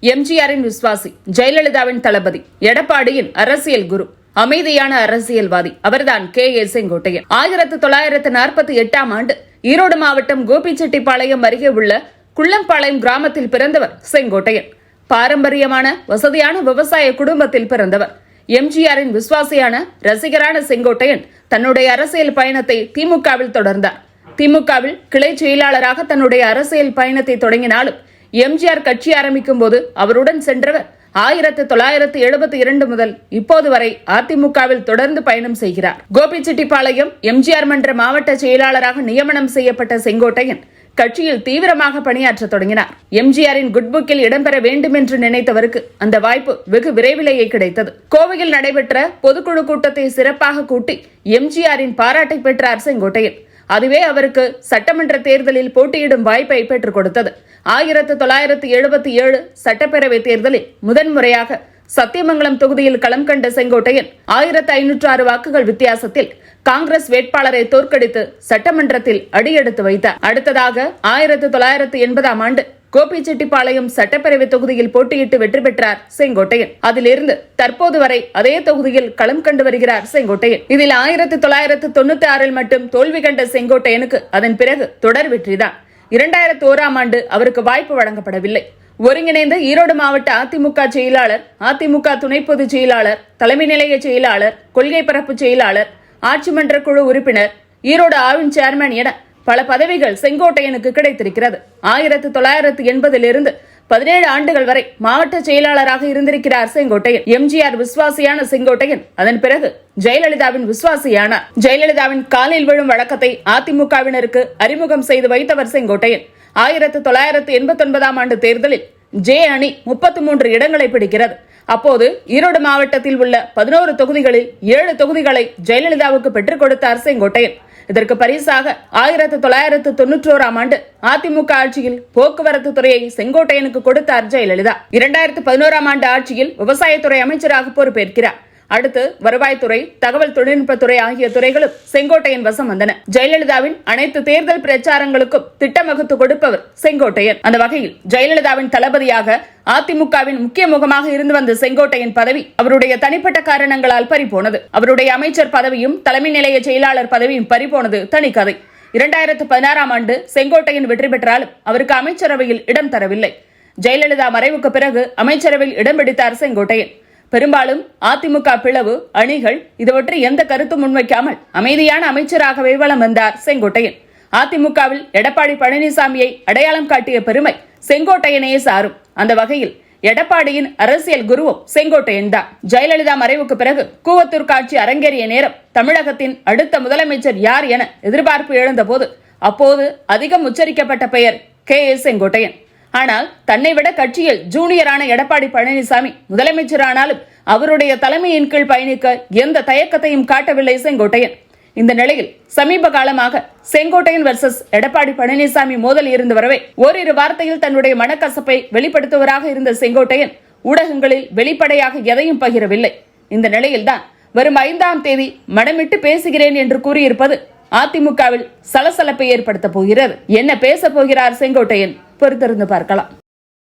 எம்ஜிஆரின் விசுவாசி, ஜெயலலிதாவின் தளபதி, எடப்பாடியின் அரசியல் குரு, அமைதியான அரசியல்வாதி அவர்தான் கே.ஏ. செங்கோட்டையன். 1948ஆம் ஆண்டு ஈரோடு மாவட்டம் கோபிச்செட்டிப்பாளையம் அருகே உள்ள குள்ளம்பாளையம் கிராமத்தில் பிறந்தவர் செங்கோட்டையன். பாரம்பரியமான வசதியான விவசாய குடும்பத்தில் பிறந்தவர். எம்ஜிஆரின் விசுவாசியான ரசிகரான செங்கோட்டையன் தன்னுடைய அரசியல் பயணத்தை திமுகவில் தொடர்ந்தார். திமுகவில் கிளை செயலாளராக தன்னுடைய அரசியல் பயணத்தை தொடங்கினாலும் எம்ஜிஆர் கட்சி ஆரம்பிக்கும் போது அவருடன் சென்றவர் 1972 முதல் இப்போது வரை அதிமுகவில் தொடர்ந்து பயணம் செய்கிறார். கோபிச்செட்டிப்பாளையம் எம்ஜிஆர் மன்ற மாவட்ட செயலாளராக நியமனம் செய்யப்பட்ட செங்கோட்டையன் கட்சியில் தீவிரமாக பணியாற்ற தொடங்கினார். எம்ஜிஆரின் குட்புக்கில் இடம்பெற வேண்டும் என்று நினைத்தவருக்கு அந்த வாய்ப்பு வெகு விரைவிலேயே கிடைத்தது. கோவையில் நடைபெற்ற பொதுக்குழு கூட்டத்தை சிறப்பாக கூட்டி எம்ஜிஆரின் பாராட்டை பெற்றார் செங்கோட்டையன். அதுவே அவருக்கு சட்டமன்ற தேர்தலில் போட்டியிடும் வாய்ப்பை பெற்றுக் கொடுத்தது. 1977 சட்டப்பேரவை தேர்தலில் முதன்முறையாக சத்தியமங்கலம் தொகுதியில் களம் கண்ட செங்கோட்டையன் 1506 வாக்குகள் வித்தியாசத்தில் காங்கிரஸ் வேட்பாளரை தோற்கடித்து சட்டமன்றத்தில் அடியெடுத்து வைத்தார். அடுத்ததாக 1980ஆம் ஆண்டு கோபிச்செட்டிப்பாளையம் சட்டப்பேரவை தொகுதியில் போட்டியிட்டு வெற்றி பெற்றார் செங்கோட்டையன். அதிலிருந்து தற்போது வரை அதே தொகுதியில் களம் கண்டு வருகிறார் செங்கோட்டையன். இதில் 1996 மட்டும் தோல்வி கண்ட செங்கோட்டையனுக்கு அதன் பிறகு தொடர் வெற்றிதான். 2001ஆம் ஆண்டு அவருக்கு வாய்ப்பு வழங்கப்படவில்லை. ஒருங்கிணைந்த ஈரோடு மாவட்ட அதிமுக செயலாளர், அதிமுக துணை பொதுச் செயலாளர், தலைமை நிலைய செயலாளர், கொள்கை பரப்பு செயலாளர், ஆட்சி மன்ற குழு உறுப்பினர், ஈரோடு ஆவின் சேர்மன் என பல பதவிகள் செங்கோட்டையனுக்கு கிடைத்திருக்கிறது. 1980 17 ஆண்டுகள் வரை மாவட்ட செயலாளராக இருந்திருக்கிறார் செங்கோட்டையன். எம்ஜிஆர் விசுவாசியான செங்கோட்டையன் அதன் பிறகு ஜெயலலிதாவின் விசுவாசியானார். ஜெயலலிதாவின் காலில் விழும் வழக்கத்தை அதிமுகவினருக்கு அறிமுகம் செய்து வைத்தவர் செங்கோட்டையன். 1989ஆம் ஆண்டு தேர்தலில் ஜே அணி 33 இடங்களை பிடிக்கிறது. அப்போது ஈரோடு மாவட்டத்தில் உள்ள 11 தொகுதிகளில் 7 தொகுதிகளை ஜெயலலிதாவுக்கு பெற்றுக் கொடுத்தார் செங்கோட்டையன். இதற்கு பரிசாக 1991ஆம் ஆண்டு அதிமுக ஆட்சியில் போக்குவரத்து துறையை செங்கோட்டையனுக்கு கொடுத்தார் ஜெயலலிதா. 2011ஆம் ஆண்டு ஆட்சியில் விவசாயத்துறை அமைச்சராக பொறுப்பேற்கிறார். அடுத்து வருவாய்த்துறை, தகவல் தொழில்நுட்பத்துறை ஆகிய துறைகளும் செங்கோட்டையன் வசம் வந்தன. ஜெயலலிதாவின் அனைத்து தேர்தல் பிரச்சாரங்களுக்கும் திட்டம் வகுத்து கொடுப்பவர் செங்கோட்டையன். அந்த வகையில் ஜெயலலிதாவின் தளபதியாக அதிமுகவின் முக்கிய முகமாக இருந்து வந்த செங்கோட்டையன் பதவி அவருடைய தனிப்பட்ட காரணங்களால் பறிபோனது. அவருடைய அமைச்சர் பதவியும் தலைமை நிலைய செயலாளர் பதவியும் பறிபோனது தனி கதை. 2016ஆம் ஆண்டு செங்கோட்டையன் வெற்றி பெற்றாலும் அவருக்கு அமைச்சரவையில் இடம் தரவில்லை. ஜெயலலிதா மறைவுக்கு பிறகு அமைச்சரவையில் இடம் பிடித்தார் செங்கோட்டையன். பெரும்பாலும் அதிமுக பிளவு, அணிகள் இதுவற்றை எந்த கருத்தும் முன்வைக்காமல் அமைதியான அமைச்சராகவே வலம் வந்தார் செங்கோட்டையன். அதிமுகவில் எடப்பாடி பழனிசாமியை அடையாளம் காட்டிய பெருமை செங்கோட்டையனையே சாரும். அந்த வகையில் எடப்பாடியின் அரசியல் குருவும் செங்கோட்டையன் தான். ஜெயலலிதா மறைவுக்கு பிறகு கூவத்தூர் காட்சி அரங்கேறிய நேரம் தமிழகத்தின் அடுத்த முதலமைச்சர் யார் என எதிர்பார்ப்பு எழுந்த போது அப்போது அதிகம் உச்சரிக்கப்பட்ட பெயர் கே.ஏ. செங்கோட்டையன். ஆனால் தன்னை விட கட்சியில் ஜூனியரான எடப்பாடி பழனிசாமி முதலமைச்சரானாலும் அவருடைய தலைமையின் கீழ் பயணிக்க எந்த தயக்கத்தையும் காட்டவில்லை செங்கோட்டையன். இந்த நிலையில் சமீப காலமாக செங்கோட்டையன் வெர்சஸ் எடப்பாடி பழனிசாமி மோதல் இருந்து வரவே ஓரிரு வார்த்தையில் தன்னுடைய மனக்கசப்பை வெளிப்படுத்துவராக இருந்த செங்கோட்டையன் ஊடகங்களில் வெளிப்படையாக எதையும் பகிரவில்லை. இந்த நிலையில்தான் வரும் 5ஆம் தேதி மனமிட்டு பேசுகிறேன் என்று கூறியிருப்பது அதிமுகவில் சலசலப்பை ஏற்படுத்த போகிறது. என்ன பேச போகிறார் செங்கோட்டையன்? பொறுத்திருந்து பார்க்கலாம்.